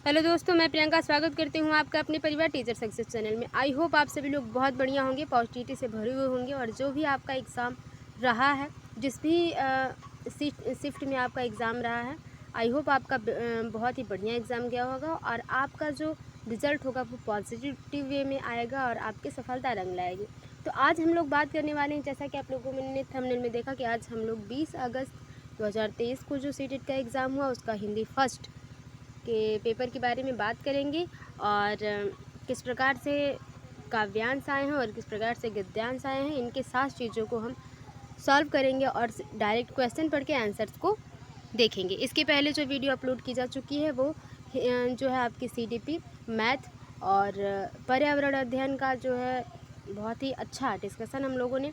Hello दोस्तों, मैं प्रियंका स्वागत करती हूँ आपका अपने परिवार टीचर सक्सेस चैनल में। आई होप आप सभी लोग बहुत बढ़िया होंगे, पॉजिटिविटी से भरे हुए होंगे और जो भी आपका एग्ज़ाम रहा है, जिस भी शिफ्ट में आपका एग्ज़ाम रहा है, आई होप आपका बहुत ही बढ़िया एग्ज़ाम गया होगा और आपका जो रिज़ल्ट होगा वो पॉजिटिव वे में आएगा और आपकी सफलता रंग लाएगी। तो आज हम लोग बात करने वाले हैं, जैसा कि आप लोगों ने थंबनेल में देखा कि आज हम लोग 20 अगस्त 2023 को जो सीटेट का एग्ज़ाम हुआ उसका हिंदी फर्स्ट के पेपर के बारे में बात करेंगे और किस प्रकार से काव्यांश आए हैं और किस प्रकार से गद्यांश आए हैं, इनके 7 चीज़ों को हम सॉल्व करेंगे और डायरेक्ट क्वेश्चन पढ़ के आंसर्स को देखेंगे। इसके पहले जो वीडियो अपलोड की जा चुकी है वो जो है आपकी CTP मैथ और पर्यावरण अध्ययन का जो है बहुत ही अच्छा डिस्कशन हम लोगों ने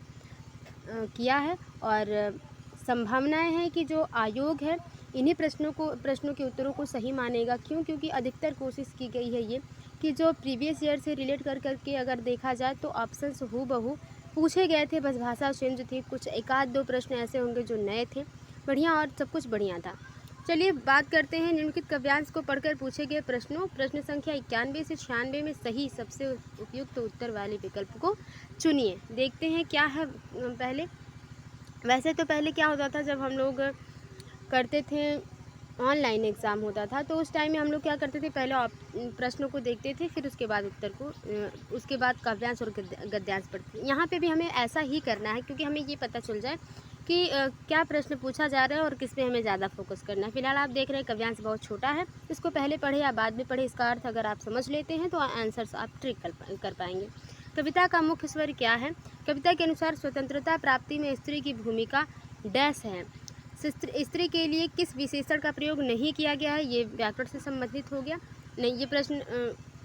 किया है और संभावनाएं हैं कि जो आयोग है इन्हीं प्रश्नों के उत्तरों को सही मानेगा। क्यों? क्योंकि अधिकतर कोशिश की गई है ये कि जो प्रीवियस ईयर से रिलेट करके अगर देखा जाए तो ऑप्शंस हूबहू पूछे गए थे, बस भाषा चेंज थी। कुछ एक आध दो प्रश्न ऐसे होंगे जो नए थे, बढ़िया और सब कुछ बढ़िया था। चलिए बात करते हैं निम्नलिखित काव्यांश को पढ़कर पूछे गए प्रश्नों। प्रश्न संख्या 91 से 96 में सही सबसे उपयुक्त उत्तर वाले विकल्प को चुनिए। देखते हैं क्या है। पहले वैसे तो पहले क्या होता था, जब हम लोग करते थे ऑनलाइन एग्ज़ाम होता था तो उस टाइम में हम लोग क्या करते थे, पहले प्रश्नों को देखते थे, फिर उसके बाद उत्तर को उसके बाद काव्यांश और गद्यांश पढ़ते थे। यहाँ पे भी हमें ऐसा ही करना है क्योंकि हमें ये पता चल जाए कि क्या प्रश्न पूछा जा रहा है और किस पे हमें ज़्यादा फोकस करना है। फिलहाल आप देख रहे हैं काव्यांश बहुत छोटा है, इसको पहले पढ़े या बाद में पढ़े, इसका अर्थ अगर आप समझ लेते हैं तो आंसर्स आप ट्रिक कर पाएंगे। कविता का मुख्य स्वर क्या है? कविता के अनुसार स्वतंत्रता प्राप्ति में स्त्री की भूमिका डैश है। स्त्री के लिए किस विशेषण का प्रयोग नहीं किया गया है? ये व्याकरण से संबंधित हो गया। नहीं, ये प्रश्न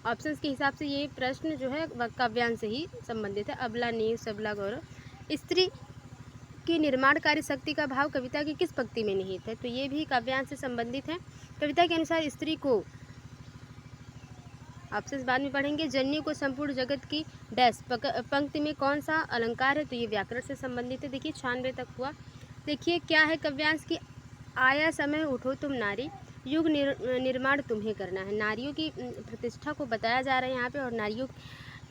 ऑप्शंस के हिसाब से ये प्रश्न जो है काव्यांश से ही संबंधित है। अबला, नीव, सबला, गौरव। स्त्री की निर्माणकारी शक्ति का भाव कविता की किस पंक्ति में निहित है? तो ये भी काव्यांश से संबंधित है। कविता के अनुसार स्त्री को, ऑप्शंस बाद में पढ़ेंगे, जननी को संपूर्ण जगत की डैश पंक्ति में कौन सा अलंकार है? तो ये व्याकरण से संबंधित है। देखिए 96 तक हुआ। देखिए क्या है काव्यांश की, आया समय उठो तुम नारी, युग निर्माण तुम्हें करना है। नारियों की प्रतिष्ठा को बताया जा रहा है यहाँ पे और नारियों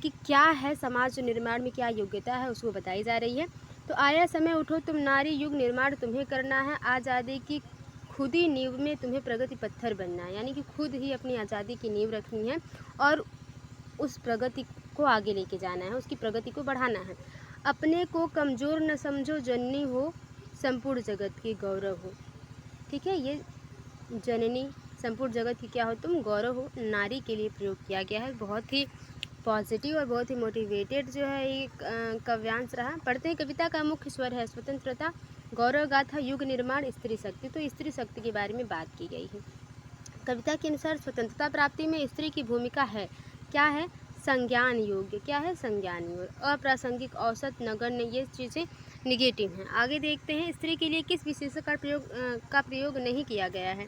की क्या है समाज निर्माण में क्या योग्यता है उसको बताई जा रही है। तो आया समय उठो तुम नारी, युग निर्माण तुम्हें करना है, आज़ादी की खुद ही नींव में तुम्हें प्रगति पत्थर बनना है। यानी कि खुद ही अपनी आज़ादी की नींव रखनी है और उस प्रगति को आगे लेके जाना है, उसकी प्रगति को बढ़ाना है। अपने को कमज़ोर न समझो, जननी हो संपूर्ण जगत की गौरव हो। ठीक है, ये जननी संपूर्ण जगत की क्या हो तुम, गौरव हो, नारी के लिए प्रयोग किया गया है। बहुत ही पॉजिटिव और बहुत ही मोटिवेटेड जो है ये काव्यांश रहा। पढ़ते हैं। कविता का मुख्य स्वर है स्वतंत्रता, गौरव गाथा, युग निर्माण, स्त्री शक्ति। तो स्त्री शक्ति के बारे में बात की गई है। कविता के अनुसार स्वतंत्रता प्राप्ति में स्त्री की भूमिका है, क्या है? संज्ञान योग्य। क्या है? संज्ञान योग्य। अप्रासंगिक, औसत, नगण्य, ये चीज़ें निगेटिव हैं। आगे देखते हैं। स्त्री के लिए किस विशेषण का प्रयोग नहीं किया गया है?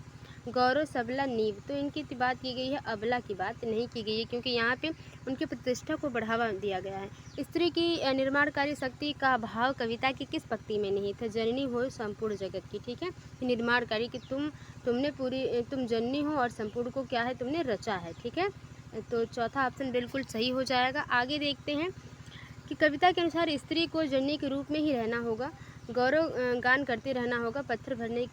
गौरव, सबला, नीव। तो इनकी बात की गई है, अबला की बात नहीं की गई है क्योंकि यहाँ पे उनकी प्रतिष्ठा को बढ़ावा दिया गया है। स्त्री की निर्माणकारी शक्ति का भाव कविता की किस पंक्ति में निहित है? जननी हो संपूर्ण जगत की। ठीक है, निर्माणकारी कि तुम जननी हो और संपूर्ण को क्या है तुमने रचा है। ठीक है, तो चौथा ऑप्शन बिल्कुल सही हो जाएगा। आगे देखते हैं कि कविता के अनुसार स्त्री को जननी के रूप में ही रहना होगा, गौरव गान करते रहना होगा, पत्थर भरने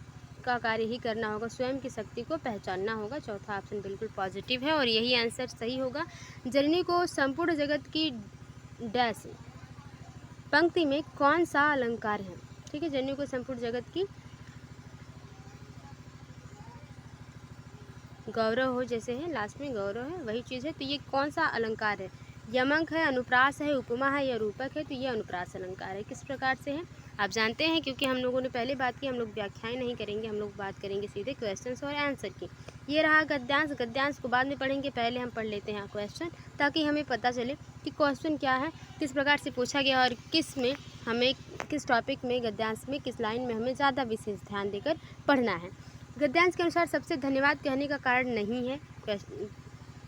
का कार्य ही करना होगा, स्वयं की शक्ति को पहचानना होगा। चौथा ऑप्शन बिल्कुल पॉजिटिव है और यही आंसर सही होगा। जननी को संपूर्ण जगत की डैश पंक्ति में कौन सा अलंकार है? ठीक है, जननी को संपूर्ण जगत की गौरव हो, जैसे है लास्ट में गौरव है वही चीज़ है। तो ये कौन सा अलंकार है? यमक है, अनुप्रास है, उपमा है या रूपक है? तो ये अनुप्रास अलंकार है। किस प्रकार से है आप जानते हैं, क्योंकि हम लोगों ने पहले बात की, हम लोग व्याख्याएं नहीं करेंगे, हम लोग बात करेंगे सीधे क्वेश्चंस और आंसर की। ये रहा गद्यांश। गद्यांश को बाद में पढ़ेंगे, पहले हम पढ़ लेते हैं क्वेश्चन ताकि हमें पता चले कि क्वेश्चन क्या है, किस प्रकार से पूछा गया और किस में हमें, किस टॉपिक में, गद्यांश में किस लाइन में हमें ज़्यादा विशेष ध्यान देकर पढ़ना है। गद्यांश के अनुसार सबसे धन्यवाद कहने का कारण नहीं है,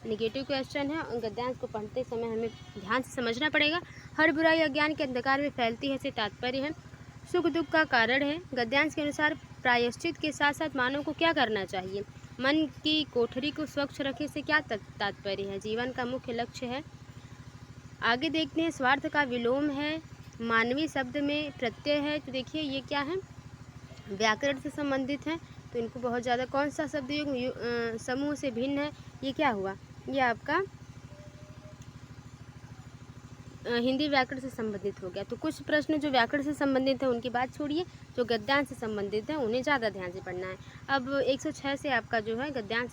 निगेटिव क्वेश्चन है और गद्यांश को पढ़ते समय हमें ध्यान से समझना पड़ेगा। हर बुराई अज्ञान के अंधकार में फैलती है से तात्पर्य है, सुख दुख का कारण है। गद्यांश के अनुसार प्रायश्चित के साथ साथ मानव को क्या करना चाहिए? मन की कोठरी को स्वच्छ रखने से क्या तात्पर्य है? जीवन का मुख्य लक्ष्य है। आगे देखते हैं, स्वार्थ का विलोम है, मानवीय शब्द में प्रत्यय है। तो देखिए ये क्या है, व्याकरण से संबंधित है, तो इनको बहुत ज़्यादा, कौन सा शब्द युग्म समूह से भिन्न है, ये क्या हुआ, ये आपका हिंदी व्याकरण से संबंधित हो गया। तो कुछ प्रश्न जो व्याकरण से संबंधित है उनकी बात छोड़िए, जो गद्यांश से संबंधित है उन्हें ज़्यादा ध्यान से पढ़ना है। अब 106 से आपका जो है गद्यांश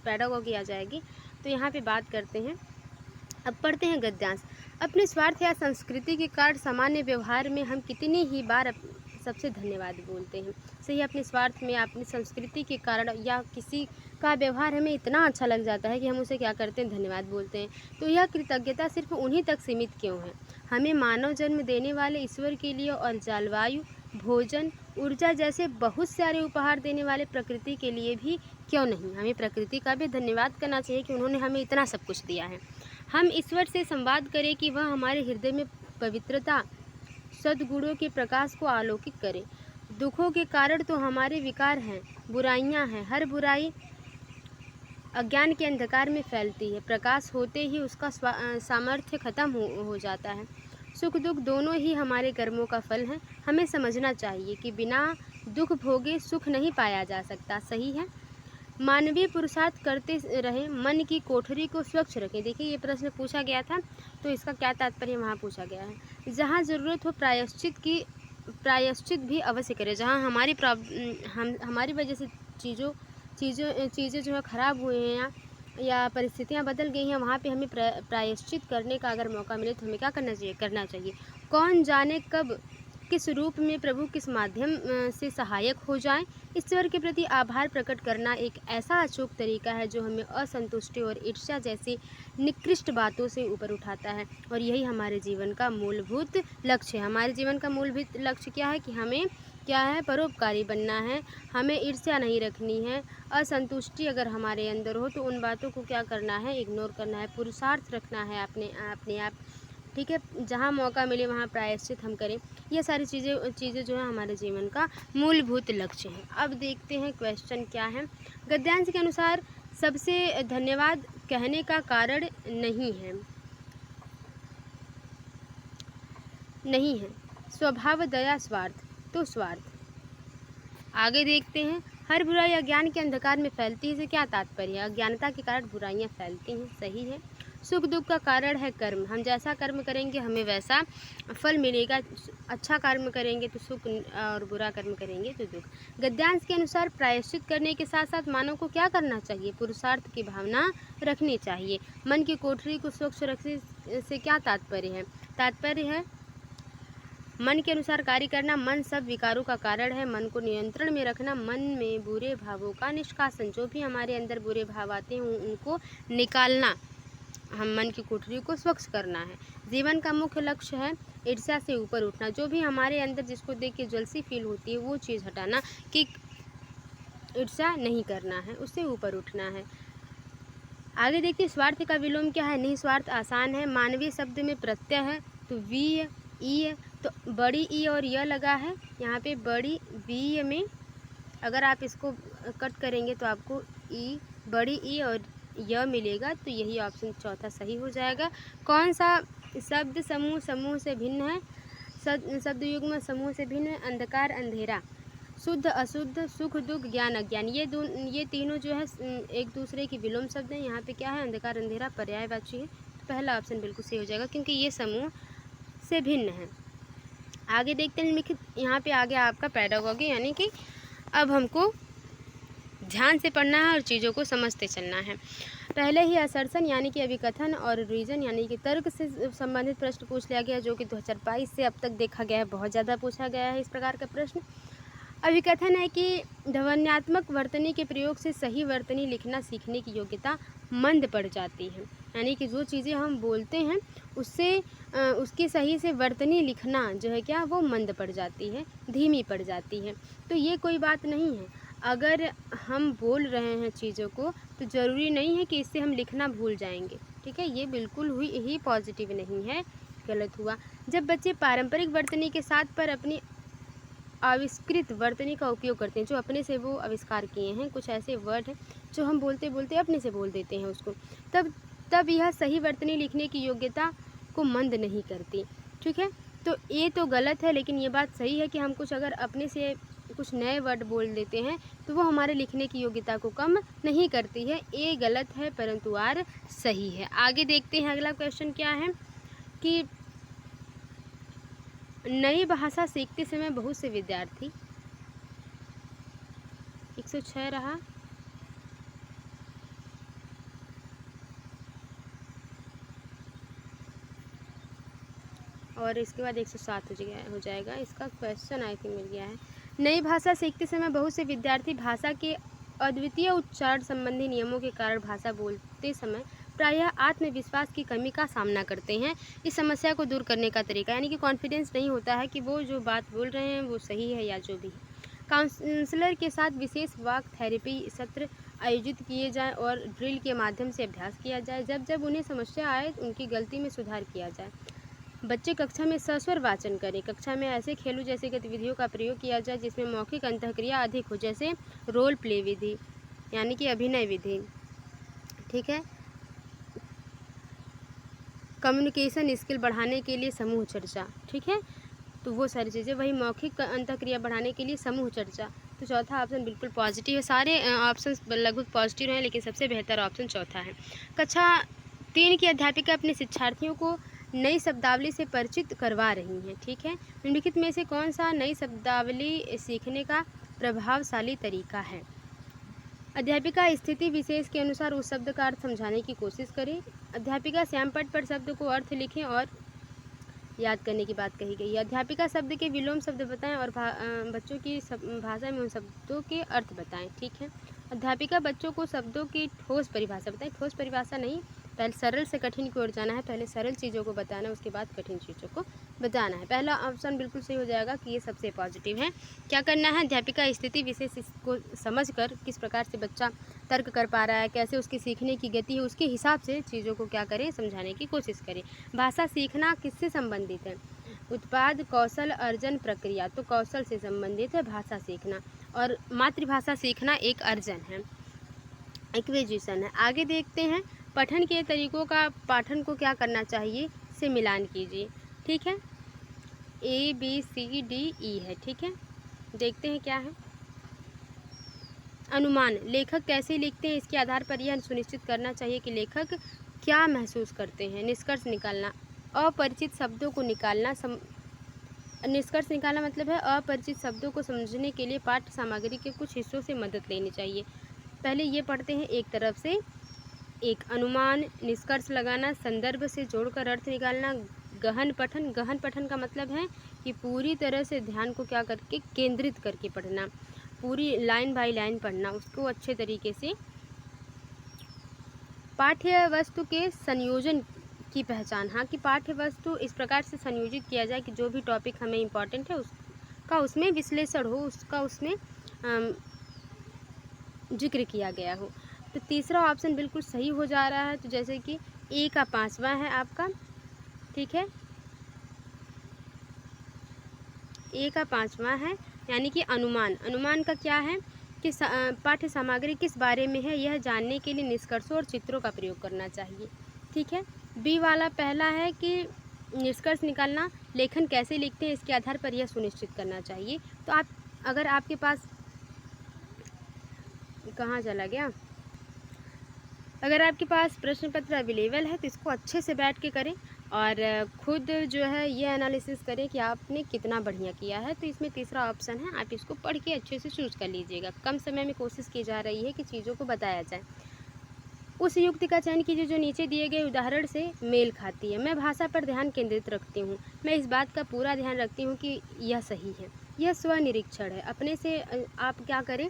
पैडागोगी आ जाएगी। तो यहाँ पे बात करते हैं, अब पढ़ते हैं गद्यांश। अपने स्वार्थ या संस्कृति के कारण सामान्य व्यवहार में हम कितनी ही बार सबसे धन्यवाद बोलते हैं। सही, अपने स्वार्थ में, अपनी संस्कृति के कारण या किसी का व्यवहार हमें इतना अच्छा लग जाता है कि हम उसे क्या करते हैं, धन्यवाद बोलते हैं। तो यह कृतज्ञता सिर्फ उन्हीं तक सीमित क्यों है? हमें मानव जन्म देने वाले ईश्वर के लिए और जलवायु, भोजन, ऊर्जा जैसे बहुत सारे उपहार देने वाले प्रकृति के लिए भी क्यों नहीं? हमें प्रकृति का भी धन्यवाद करना चाहिए कि उन्होंने हमें इतना सब कुछ दिया है। हम ईश्वर से संवाद करें कि वह हमारे हृदय में पवित्रता, सद्गुणों के प्रकाश को आलोकित करे। दुखों के कारण तो हमारे विकार हैं, बुराइयां हैं। हर बुराई अज्ञान के अंधकार में फैलती है, प्रकाश होते ही उसका सामर्थ्य खत्म हो जाता है। सुख दुख दोनों ही हमारे कर्मों का फल हैं। हमें समझना चाहिए कि बिना दुख भोगे सुख नहीं पाया जा सकता। सही है, मानवीय पुरुषार्थ करते रहें, मन की कोठरी को स्वच्छ रखें। देखिए ये प्रश्न पूछा गया था, तो इसका क्या तात्पर्य वहाँ पूछा गया है। जहाँ ज़रूरत हो प्रायश्चित भी अवश्य करें। जहाँ हमारी वजह से चीज़ें जो है ख़राब हुए हैं या परिस्थितियाँ बदल गई हैं, वहाँ पे हमें प्रायश्चित करने का अगर मौका मिले तो हमें क्या करना चाहिए। कौन जाने कब किस रूप में प्रभु किस माध्यम से सहायक हो जाएं। ईश्वर के प्रति आभार प्रकट करना एक ऐसा अचूक तरीका है जो हमें असंतुष्टि और ईर्ष्या जैसी निकृष्ट बातों से ऊपर उठाता है, और यही हमारे जीवन का मूलभूत लक्ष्य है। हमारे जीवन का मूलभूत लक्ष्य क्या है कि हमें क्या है, परोपकारी बनना है, हमें ईर्ष्या नहीं रखनी है। असंतुष्टि अगर हमारे अंदर हो तो उन बातों को क्या करना है, इग्नोर करना है, पुरुषार्थ रखना है अपने आप। ठीक है, जहाँ मौका मिले वहाँ प्रायश्चित हम करें। ये सारी चीज़ें जो है हमारे जीवन का मूलभूत लक्ष्य है। अब देखते हैं क्वेश्चन क्या है। गद्यांश के अनुसार सबसे धन्यवाद कहने का कारण नहीं है स्वभाव, दया, स्वार्थ। तो स्वार्थ। आगे देखते हैं, हर बुराई अज्ञान के अंधकार में फैलती है, से क्या तात्पर्य है? अज्ञानता के कारण बुराइयां फैलती हैं। सही है। सुख दुख का कारण है कर्म, हम जैसा कर्म करेंगे हमें वैसा फल मिलेगा। अच्छा कर्म करेंगे तो सुख और बुरा कर्म करेंगे तो दुख। गद्यांश के अनुसार प्रायश्चित करने के साथ साथ मानव को क्या करना चाहिए? पुरुषार्थ की भावना रखनी चाहिए। मन की कोठरी को स्वच्छ रखने से क्या तात्पर्य है? तात्पर्य है मन के अनुसार कार्य करना। मन सब विकारों का कारण है। मन को नियंत्रण में रखना, मन में बुरे भावों का निष्कासन। जो भी हमारे अंदर बुरे भाव आते हैं उनको निकालना, हम मन की कोठरी को स्वच्छ करना है। जीवन का मुख्य लक्ष्य है ईर्ष्या से ऊपर उठना। जो भी हमारे अंदर जिसको देख के जलसी फील होती है वो चीज़ हटाना, कि ईर्ष्या नहीं करना है, उससे ऊपर उठना है। आगे देखिए, स्वार्थ का विलोम क्या है? निस्वार्थ आसान है। मानवीय शब्द में प्रत्यय है, तो वी ई, तो बड़ी ई और य लगा है यहाँ पे। बड़ी वी में अगर आप इसको कट करेंगे तो आपको ई, बड़ी ई और य मिलेगा, तो यही ऑप्शन चौथा सही हो जाएगा। कौन सा शब्द समूह से भिन्न है? शब्द युग्म समूह से भिन्न है। अंधकार, अंधेरा, शुद्ध, अशुद्ध, सुख, दुख, ज्ञान, अज्ञान। ये तीनों जो है एक दूसरे की विलोम शब्द हैं। यहाँ पे क्या है? अंधकार, अंधेरा पर्यायवाची है, तो पहला ऑप्शन बिल्कुल सही हो जाएगा क्योंकि ये समूह से भिन्न है। आगे देखते हैं लिखित, यहाँ पे आ गया आपका पैडागोगी, यानी कि अब हमको ध्यान से पढ़ना है और चीज़ों को समझते चलना है। पहले ही असर्शन यानी कि अभिकथन और रीजन यानी कि तर्क से संबंधित प्रश्न पूछ लिया गया, जो कि 2022 से अब तक देखा गया है, बहुत ज़्यादा पूछा गया है इस प्रकार का प्रश्न। अभिकथन है कि ध्वन्यात्मक वर्तनी के प्रयोग से सही वर्तनी लिखना सीखने की योग्यता मंद पड़ जाती है, यानी कि जो चीज़ें हम बोलते हैं उससे उसकी सही से वर्तनी लिखना जो है क्या, वो मंद पड़ जाती है, धीमी पड़ जाती है। तो ये कोई बात नहीं है। अगर हम बोल रहे हैं चीज़ों को तो ज़रूरी नहीं है कि इससे हम लिखना भूल जाएंगे। ठीक है, ये बिल्कुल ही पॉजिटिव नहीं है, गलत हुआ। जब बच्चे पारंपरिक वर्तनी के साथ पर अपनी आविष्कृत वर्तनी का उपयोग करते हैं, जो अपने से वो आविष्कार किए हैं, कुछ ऐसे वर्ड हैं जो हम बोलते बोलते अपने से बोल देते हैं उसको, तब यह सही वर्तनी लिखने की योग्यता को मंद नहीं करती। ठीक है, तो ये तो गलत है, लेकिन ये बात सही है कि हम कुछ अगर अपने से कुछ नए वर्ड बोल देते हैं तो वो हमारे लिखने की योग्यता को कम नहीं करती है। ए गलत है परंतु आर सही है। आगे देखते हैं अगला क्वेश्चन क्या है कि नई भाषा सीखते समय बहुत से विद्यार्थी 106 रहा, और इसके बाद 107 हो जाएगा। इसका क्वेश्चन आई थिंक मिल गया है। नई भाषा सीखते समय बहुत से विद्यार्थी भाषा के अद्वितीय उच्चारण संबंधी नियमों के कारण भाषा बोलते समय प्रायः आत्मविश्वास की कमी का सामना करते हैं। इस समस्या को दूर करने का तरीका, यानी कि कॉन्फिडेंस नहीं होता है कि वो जो बात बोल रहे हैं वो सही है या जो भी है। काउंसलर के साथ विशेष वाक थेरेपी सत्र आयोजित किए जाएं और ड्रिल के माध्यम से अभ्यास किया जाए। जब जब उन्हें समस्या आए उनकी गलती में सुधार किया जाए। बच्चे कक्षा में सस्वर वाचन करें। कक्षा में ऐसे खेलों जैसे गतिविधियों का प्रयोग किया जाए जिसमें मौखिक अंतःक्रिया अधिक हो, जैसे रोल प्ले विधि यानी कि अभिनय विधि। ठीक है, कम्युनिकेशन स्किल बढ़ाने के लिए समूह चर्चा। ठीक है, तो वो सारी चीज़ें, वही मौखिक अंतःक्रिया बढ़ाने के लिए समूह चर्चा। तो चौथा ऑप्शन बिल्कुल पॉजिटिव है। सारे ऑप्शन लगभग पॉजिटिव हैं, लेकिन सबसे बेहतर ऑप्शन चौथा है। कक्षा 3 की अध्यापिका अपने शिक्षार्थियों को नई शब्दावली से परिचित करवा रही हैं। ठीक है, निम्नलिखित में से कौन सा नई शब्दावली सीखने का प्रभावशाली तरीका है? अध्यापिका स्थिति विशेष के अनुसार उस शब्द का अर्थ समझाने की कोशिश करें। अध्यापिका श्यामपट्ट पर शब्द को अर्थ लिखें और याद करने की बात कही गई है। अध्यापिका शब्द के विलोम शब्द बताएं और बच्चों की भाषा में उन शब्दों के अर्थ बताएं। ठीक है, अध्यापिका बच्चों को शब्दों की ठोस परिभाषा बताएं। ठोस परिभाषा नहीं, पहले सरल से कठिन की ओर जाना है। पहले सरल चीज़ों को बताना है, उसके बाद कठिन चीज़ों को बताना है। पहला ऑप्शन बिल्कुल सही हो जाएगा कि ये सबसे पॉजिटिव है। क्या करना है? अध्यापिका स्थिति विशेष को समझकर किस प्रकार से बच्चा तर्क कर पा रहा है, कैसे उसकी सीखने की गति है, उसके हिसाब से चीज़ों को क्या करें, समझाने की कोशिश करें। भाषा सीखना किससे संबंधित है? उत्पाद कौशल अर्जन प्रक्रिया, तो कौशल से संबंधित है भाषा सीखना, और मातृभाषा सीखना एक अर्जन है, एक्विजिशन है। आगे देखते हैं पठन के तरीकों का पाठन को क्या करना चाहिए से मिलान कीजिए। ठीक है, ABCDE है। ठीक है, देखते हैं क्या है। अनुमान, लेखक कैसे लिखते हैं इसके आधार पर यह सुनिश्चित करना चाहिए कि लेखक क्या महसूस करते हैं। निष्कर्ष निकालना, अपरिचित शब्दों को निकालना। निष्कर्ष निकालना मतलब है अपरिचित शब्दों को समझने के लिए पाठ्य सामग्री के कुछ हिस्सों से मदद लेनी चाहिए। पहले ये पढ़ते हैं एक तरफ से। एक, अनुमान, निष्कर्ष लगाना, संदर्भ से जोड़कर अर्थ निकालना। गहन पठन, गहन पठन का मतलब है कि पूरी तरह से ध्यान को क्या करके केंद्रित करके पढ़ना, पूरी लाइन बाय लाइन पढ़ना, उसको अच्छे तरीके से। पाठ्य वस्तु के संयोजन की पहचान, हाँ कि पाठ्य वस्तु इस प्रकार से संयोजित किया जाए कि जो भी टॉपिक हमें इम्पॉर्टेंट है उसका उसमें विश्लेषण हो, उसका उसमें जिक्र किया गया हो। तो तीसरा ऑप्शन बिल्कुल सही हो जा रहा है। तो जैसे कि ए का 5वां है आपका। ठीक है, ए का 5वां है, यानी कि अनुमान। अनुमान का क्या है कि पाठ्य सामग्री किस बारे में है यह जानने के लिए निष्कर्षों और चित्रों का प्रयोग करना चाहिए। ठीक है, बी वाला पहला है कि निष्कर्ष निकालना, लेखन कैसे लिखते हैं इसके आधार पर यह सुनिश्चित करना चाहिए। तो आप अगर आपके पास कहाँ चला गया, अगर आपके पास प्रश्न पत्र अवेलेबल है तो इसको अच्छे से बैठ के करें और खुद जो है ये एनालिसिस करें कि आपने कितना बढ़िया किया है। तो इसमें तीसरा ऑप्शन है, आप इसको पढ़ के अच्छे से चूज़ कर लीजिएगा। कम समय में कोशिश की जा रही है कि चीज़ों को बताया जाए। उस युक्ति का चयन कीजिए जो नीचे दिए गए उदाहरण से मेल खाती है। मैं भाषा पर ध्यान केंद्रित रखती हूँ। मैं इस बात का पूरा ध्यान रखती हूँ कि यह सही है। यह स्वनिरीक्षण है। अपने से आप क्या करें,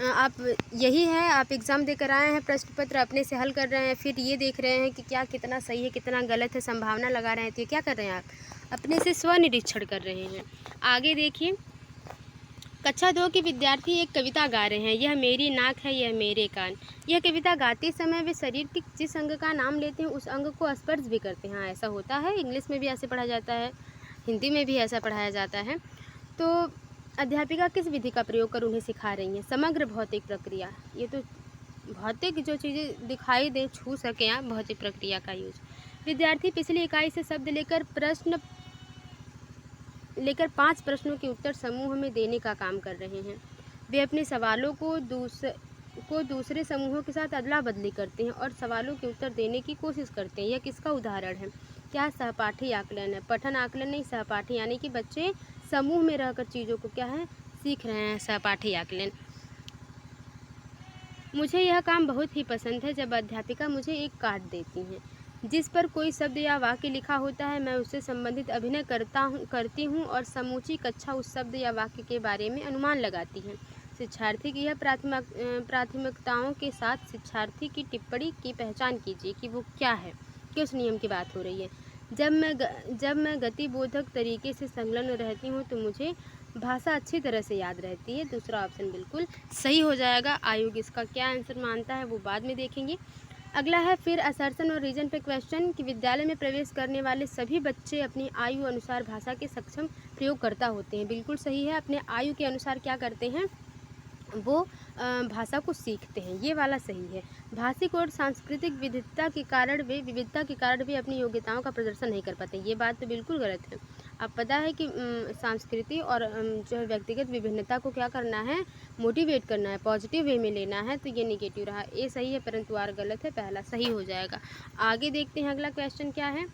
आप यही है, आप एग्ज़ाम देकर आए हैं, प्रश्न पत्र अपने से हल कर रहे हैं, फिर ये देख रहे हैं कि क्या कितना सही है कितना गलत है, संभावना लगा रहे हैं। तो ये क्या कर रहे हैं, आप अपने से स्वनिरीक्षण कर रहे हैं। आगे देखिए, कक्षा 2 के विद्यार्थी एक कविता गा रहे हैं। यह मेरी नाक है, यह मेरे कान। यह कविता गाते समय वे शरीर के जिस अंग का नाम लेते हैं उस अंग को स्पर्श भी करते हैं। हाँ, ऐसा होता है, इंग्लिश में भी ऐसे पढ़ा जाता है, हिंदी में भी ऐसा पढ़ाया जाता है। तो अध्यापिका किस विधि का प्रयोग कर उन्हें सिखा रही हैं? समग्र भौतिक प्रक्रिया, ये तो भौतिक जो चीज़ें दिखाई दें, छू सकें आप, भौतिक प्रक्रिया का यूज। विद्यार्थी पिछली इकाई से शब्द लेकर 5 प्रश्नों के उत्तर समूह में देने का काम कर रहे हैं। वे अपने सवालों को दूसरे समूहों के साथ अदला बदली करते हैं और सवालों के उत्तर देने की कोशिश करते हैं। यह किसका उदाहरण है? क्या सहपाठी आकलन है? पठन आकलन नहीं, सहपाठी, यानी कि बच्चे समूह में रहकर चीज़ों को क्या है, सीख रहे हैं, सहपाठी आकलन। मुझे यह काम बहुत ही पसंद है जब अध्यापिका मुझे एक कार्ड देती हैं जिस पर कोई शब्द या वाक्य लिखा होता है। मैं उससे संबंधित अभिनय करती हूँ और समूची कक्षा उस शब्द या वाक्य के बारे में अनुमान लगाती है। शिक्षार्थी की यह प्राथमिकताओं के साथ शिक्षार्थी की टिप्पणी की पहचान कीजिए कि वो क्या है, किस नियम की बात हो रही है। जब मैं गतिबोधक तरीके से संलग्न रहती हूँ तो मुझे भाषा अच्छी तरह से याद रहती है। दूसरा ऑप्शन बिल्कुल सही हो जाएगा। आयोग इसका क्या आंसर मानता है वो बाद में देखेंगे। अगला है फिर असर्शन और रीजन पे क्वेश्चन कि विद्यालय में प्रवेश करने वाले सभी बच्चे अपनी आयु अनुसार भाषा के सक्षम प्रयोगकर्ता होते हैं। बिल्कुल सही है, अपने आयु के अनुसार क्या करते हैं, वो भाषा को सीखते हैं। ये वाला सही है। भाषिक और सांस्कृतिक विविधता के कारण वे अपनी योग्यताओं का प्रदर्शन नहीं कर पाते। ये बात तो बिल्कुल गलत है। अब पता है कि संस्कृति और जो है व्यक्तिगत विभिन्नता को क्या करना है, मोटिवेट करना है, पॉजिटिव वे में लेना है, तो ये निगेटिव रहा। ए सही है परंतु आर गलत है, पहला सही हो जाएगा। आगे देखते हैं अगला क्वेश्चन क्या है।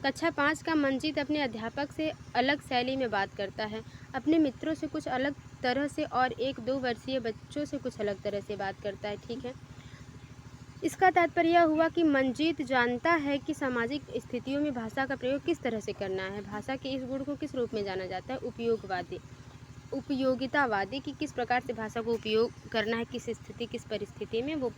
कक्षा 5 का मंजीत अपने अध्यापक से अलग शैली में बात करता है, अपने मित्रों से कुछ अलग तरह से और 1-2 वर्षीय बच्चों से कुछ अलग तरह से बात करता है। ठीक है, इसका तात्पर्य यह हुआ कि मंजीत जानता है कि सामाजिक स्थितियों में भाषा का प्रयोग किस तरह से करना है। भाषा के इस गुण को किस रूप में जाना जाता है? उपयोगितावादी, कि किस प्रकार से भाषा को उपयोग करना है, किस स्थिति, किस परिस्थिति में, वो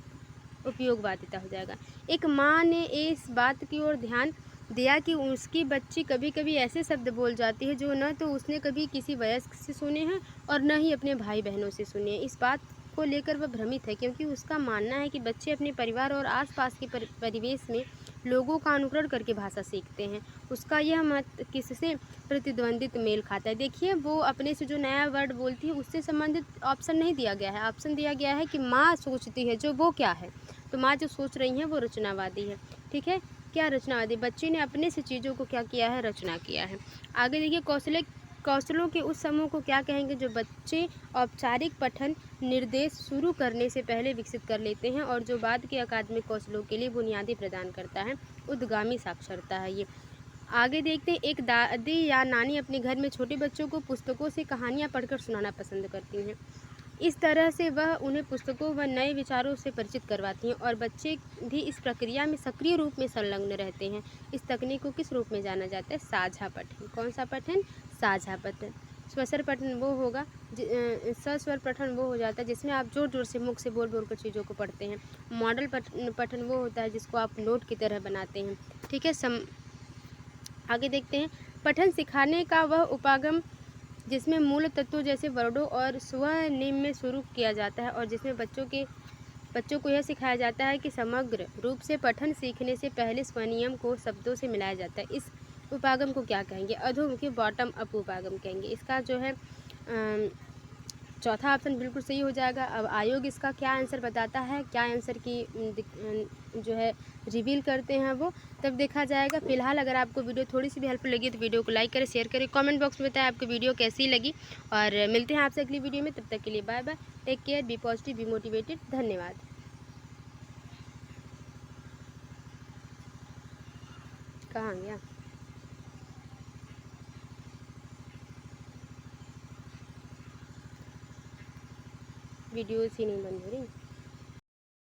उपयोगवादिता हो जाएगा। एक माँ ने इस बात की ओर ध्यान दिया कि उसकी बच्ची कभी कभी ऐसे शब्द बोल जाती है जो न तो उसने कभी किसी वयस्क से सुने हैं और न ही अपने भाई बहनों से सुने हैं। इस बात को लेकर वह भ्रमित है क्योंकि उसका मानना है कि बच्चे अपने परिवार और आसपास के परिवेश में लोगों का अनुकरण करके भाषा सीखते हैं। उसका यह मत किससे प्रतिद्वंदित मेल खाता है? देखिए, वो अपने से जो नया वर्ड बोलती है उससे संबंधित ऑप्शन नहीं दिया गया है। ऑप्शन दिया गया है कि माँ सोचती है, जो वो क्या है, तो माँ जो सोच रही हैं वो रचनावादी है। ठीक है, क्या रचनावादी? बच्चे ने अपने से चीज़ों को क्या किया है, रचना किया है। आगे देखिए, कौशलों के उस समूह को क्या कहेंगे जो बच्चे औपचारिक पठन निर्देश शुरू करने से पहले विकसित कर लेते हैं और जो बाद के अकादमिक कौशलों के लिए बुनियादी प्रदान करता है। उद्गामी साक्षरता है ये। आगे देखते हैं, एक दादी या नानी अपने घर में छोटे बच्चों को पुस्तकों से कहानियाँ पढ़कर सुनाना पसंद करती हैं। इस तरह से वह उन्हें पुस्तकों व नए विचारों से परिचित करवाती हैं और बच्चे भी इस प्रक्रिया में सक्रिय रूप में संलग्न रहते हैं। इस तकनीक को किस रूप में जाना जाता है? साझा पठन। कौन सा पठन? साझा पठन। स्वस्वर पठन वो होगा, सस्वर पठन वो हो जाता है जिसमें आप जोर जोर से मुख से बोल बोल कर चीज़ों को पढ़ते हैं। मॉडल पठन वो होता है जिसको आप नोट की तरह बनाते हैं। ठीक है, आगे देखते हैं, पठन सिखाने का वह उपागम जिसमें मूल तत्वों जैसे वर्डों और स्वनिम में शुरू किया जाता है और जिसमें बच्चों को यह सिखाया जाता है कि समग्र रूप से पठन सीखने से पहले स्वनियम को शब्दों से मिलाया जाता है। इस उपागम को क्या कहेंगे? अधोमुखी बॉटम अप उपागम कहेंगे। इसका जो है चौथा ऑप्शन बिल्कुल सही हो जाएगा। अब आयोग इसका क्या आंसर बताता है, क्या आंसर की जो है रिवील करते हैं वो तब देखा जाएगा। फिलहाल अगर आपको वीडियो थोड़ी सी भी हेल्पफुल लगी तो वीडियो को लाइक करें, शेयर करें, कमेंट बॉक्स में बताएं आपको वीडियो कैसी लगी और मिलते हैं आपसे अगली वीडियो में। तब तक के लिए bye bye, take care, be positive, be motivated. धन्यवाद। कहाँ गया? वीडियोस ही नहीं बंद हो रही।